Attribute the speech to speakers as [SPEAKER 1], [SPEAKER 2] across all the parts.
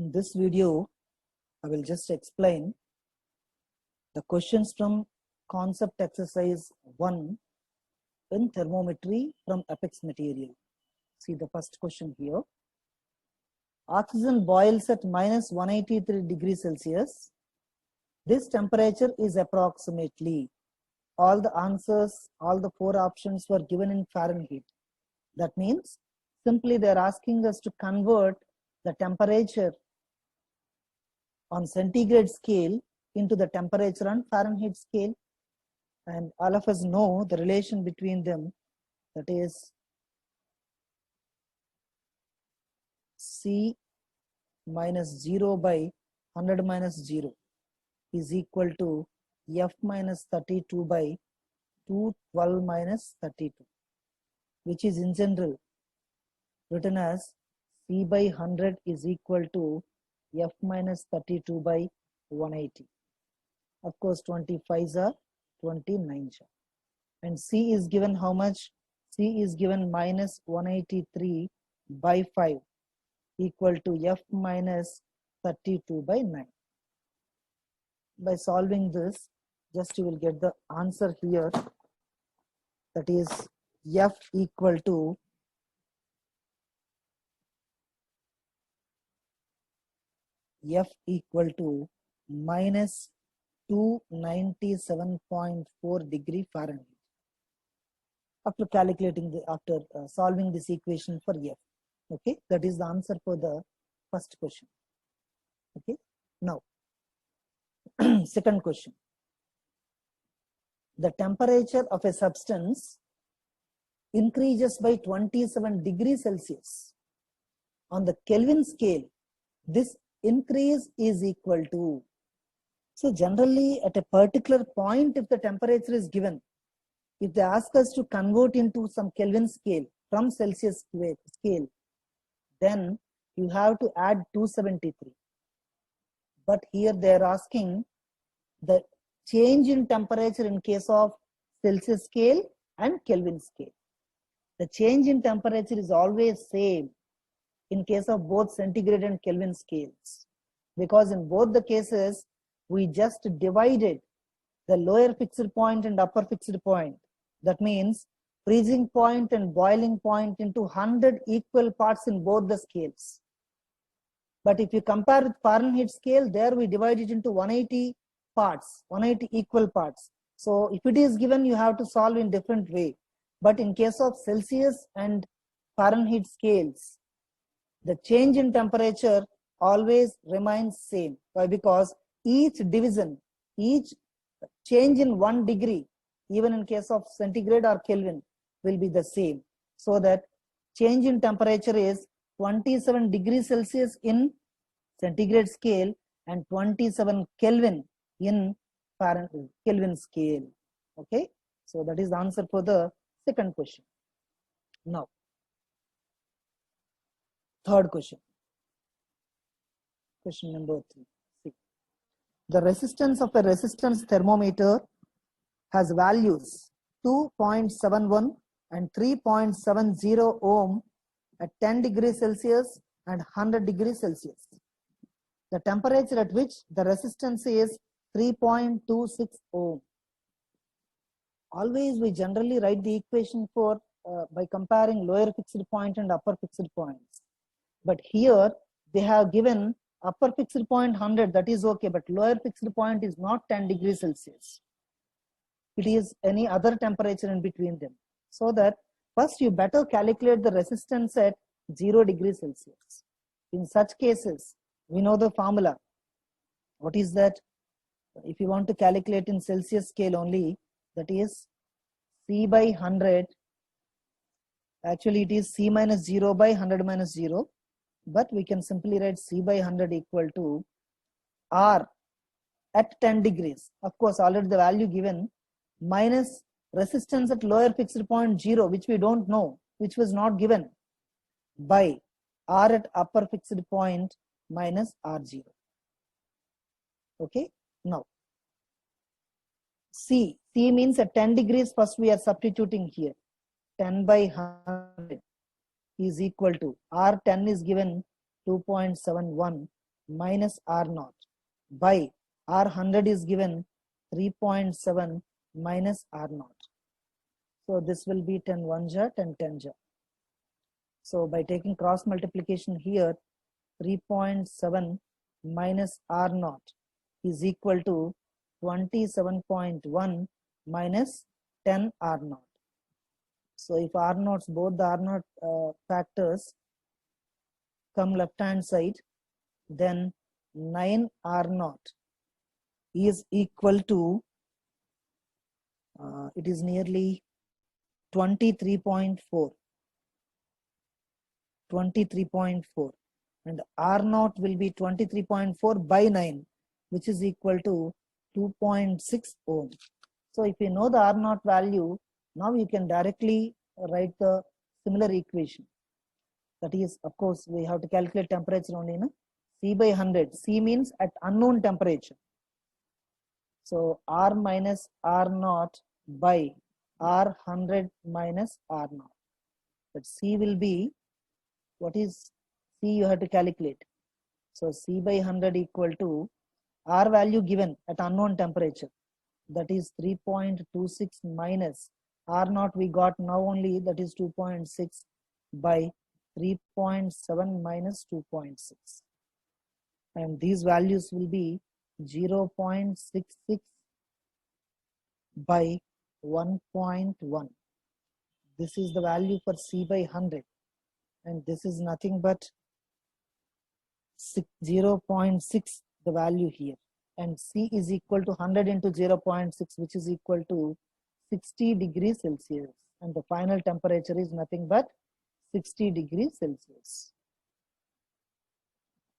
[SPEAKER 1] In this video, I will just explain the questions from concept exercise 1 in thermometry from Apex material. See the first question here. Oxygen boils at minus 183 degrees Celsius. This temperature is approximately. All the answers, all the 4 options were given in Fahrenheit. That means simply they are asking us to convert the temperature on centigrade scale into the temperature on Fahrenheit scale, and all of us know the relation between them, that is C minus 0 by 100 minus 0 is equal to F minus 32 by 212 minus 32, which is in general written as C by 100 is equal to F minus 32 by 180. Of course, 25s are 29. And C is given how much? C is given minus 183 by 5 equal to F minus 32 by 9. By solving this, just you will get the answer here, that is F equal to minus 297.4 degree Fahrenheit after calculating solving this equation for F. Okay, that is the answer for the first question. Okay, now second question. The temperature of a substance increases by 27 degrees Celsius. On the Kelvin scale, this increase is equal to. So generally at a particular point, if the temperature is given, if they ask us to convert into some Kelvin scale from Celsius scale, then you have to add 273. But here they are asking the change in temperature in case of Celsius scale and Kelvin scale. The change in temperature is always same in case of both centigrade and Kelvin scales, because in both the cases we just divided the lower fixed point and upper fixed point. That means freezing point and boiling point into 100 equal parts in both the scales. But if you compare with Fahrenheit scale, there we divide it into 180 parts, 180 equal parts. So if it is given, you have to solve in different way. But in case of Celsius and Fahrenheit scales, the change in temperature always remains same. Why? Because each division, each change in 1 degree, even in case of centigrade or Kelvin, will be the same. So that change in temperature is 27 degrees Celsius in centigrade scale and 27 Kelvin in Fahrenheit Kelvin scale. Okay, so that is the answer for the second question. Now, third question. Question number 3. See. The resistance of a resistance thermometer has values 2.71 and 3.70 ohm at 10 degrees Celsius and 100 degrees Celsius. The temperature at which the resistance is 3.26 ohm. Always we generally write the equation for by comparing lower fixed point and upper fixed points. But here they have given upper fixed point 100, that is okay, but lower fixed point is not 10 degrees Celsius. It is any other temperature in between them. So that first you better calculate the resistance at 0 degrees Celsius. In such cases, we know the formula. What is that? If you want to calculate in Celsius scale only, that is C by 100. Actually, it is C minus 0 by 100 minus 0. But we can simply write C by 100 equal to R at 10 degrees. Of course, already the value given, minus resistance at lower fixed point 0, which we don't know, which was not given, by R at upper fixed point minus R0. Okay, now C means at 10 degrees, first we are substituting here. 10 by 100 is equal to R10 is given 2.71 minus R naught by R100 is given 3.7 minus R naught. So this will be 10 1 ja, 10 10 ja. So by taking cross multiplication here, 3.7 minus R naught is equal to 27.1 minus 10 R naught. So if R naughts, both the R naught factors come left hand side, then 9 R naught is equal to, it is nearly 23.4. 23.4, and R naught will be 23.4 by 9, which is equal to 2.6 ohm. So if you know the R naught value, now you can directly write the similar equation. That is, of course, we have to calculate temperature only, na? C by 100. C means at unknown temperature. So R minus R naught by R100 minus R naught. But C will be, what is C you have to calculate. So C by 100 equal to R value given at unknown temperature. That is 3.26 minus R naught we got now only, that is 2.6 by 3.7 minus 2.6. And these values will be 0.66 by 1.1. This is the value for C by 100. And this is nothing but 0.6, the value here. And C is equal to 100 into 0.6, which is equal to 60 degrees Celsius. And the final temperature is nothing but 60 degrees Celsius.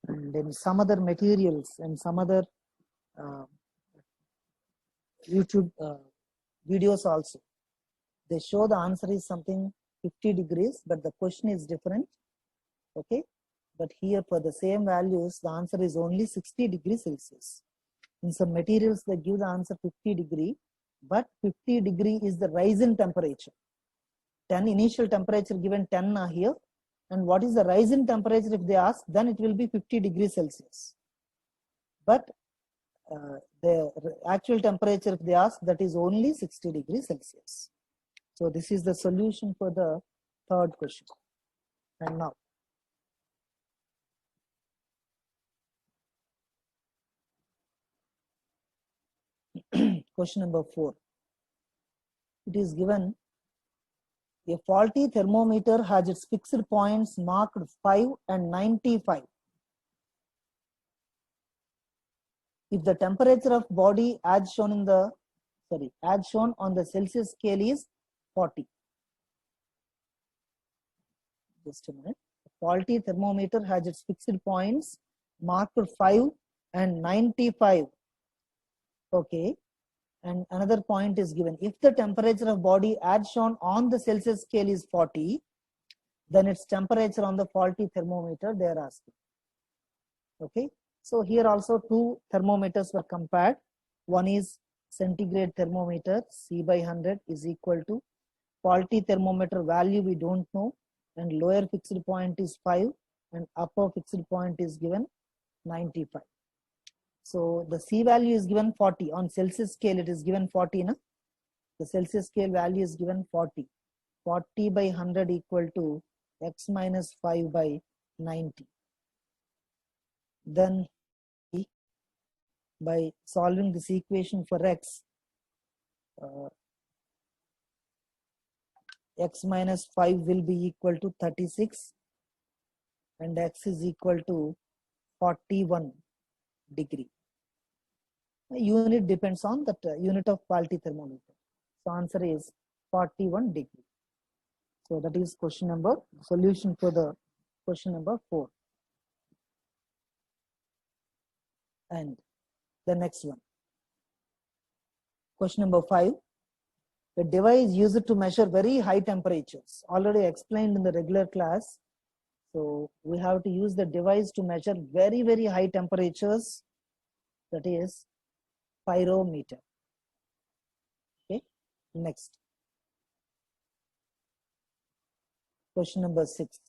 [SPEAKER 1] And then some other materials and some other YouTube videos also, they show the answer is something 50 degrees, but the question is different. Okay, but here for the same values, the answer is only 60 degrees Celsius. In some materials, they give the answer 50 degree, but 50 degree is the rise in temperature. 10 initial temperature given 10 are here. And what is the rise in temperature if they ask, then it will be 50 degrees Celsius. But the actual temperature if they ask, that is only 60 degrees Celsius. So this is the solution for the third question. And now, question number 4. It is given a faulty thermometer has its fixed points marked 5 and 95. If the temperature of body as shown in the, as shown on the Celsius scale is 40. Just a minute. A faulty thermometer has its fixed points marked 5 and 95. Okay. And another point is given. If the temperature of body as shown on the Celsius scale is 40, then its temperature on the faulty thermometer they are asking. Okay. So here also two thermometers were compared. One is centigrade thermometer, C by 100 is equal to faulty thermometer value we don't know, and lower fixed point is 5 and upper fixed point is given 95. So the C value is given 40. On Celsius scale it is given 40. Na? The Celsius scale value is given 40. 40 by 100 equal to x minus 5 by 90. Then by solving this equation for x, x minus 5 will be equal to 36 and x is equal to 41 degree. Unit depends on that unit of faulty thermometer. So answer is 41 degree. So that is question number, solution for the question number 4. And the next one, question number 5. A device used to measure very high temperatures, already explained in the regular class. So we have to use the device to measure very, very high temperatures, that is pyrometer. Okay, next. Question number 6.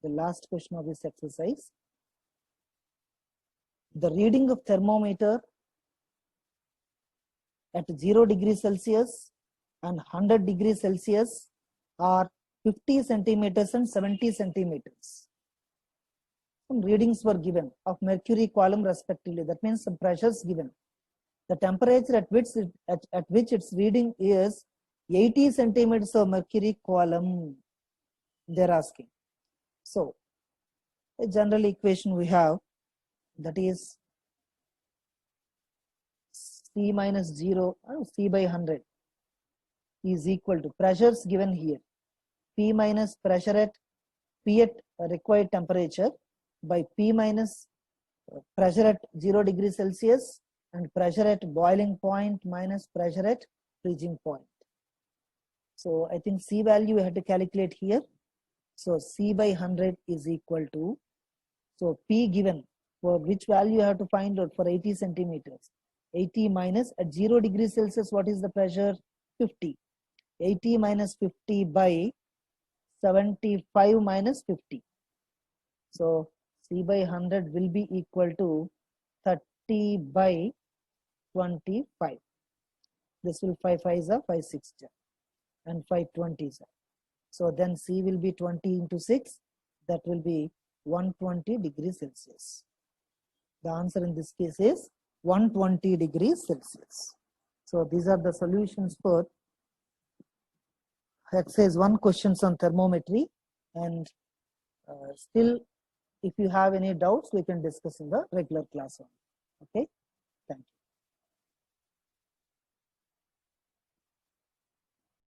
[SPEAKER 1] The last question of this exercise. the reading of thermometer at 0 degrees Celsius and 100 degrees Celsius are 50 centimeters and 70 centimeters. Some readings were given of mercury column respectively. That means some pressures given. The temperature at which its reading is 80 centimeters of mercury column, they're asking. So a general equation we have, that is C minus 0, C by 100 is equal to pressures given here, P minus pressure at P at required temperature by P minus pressure at 0 degrees Celsius and pressure at boiling point minus pressure at freezing point. So I think C value we have to calculate here. So C by 100 is equal to, so P given, for which value you have to find out for 80 centimeters. 80 minus at 0 degrees Celsius, what is the pressure? 50. 80 minus 50 by 75 minus 50. So C by 100 will be equal to 30 by 25. This will 5 5s are 5 6 and 5 20s. So then C will be 20 into 6. That will be 120 degrees Celsius. The answer in this case is 120 degrees Celsius. So these are the solutions for exercise 1 questions on thermometry, and still if you have any doubts we can discuss in the regular class. Okay, thank you.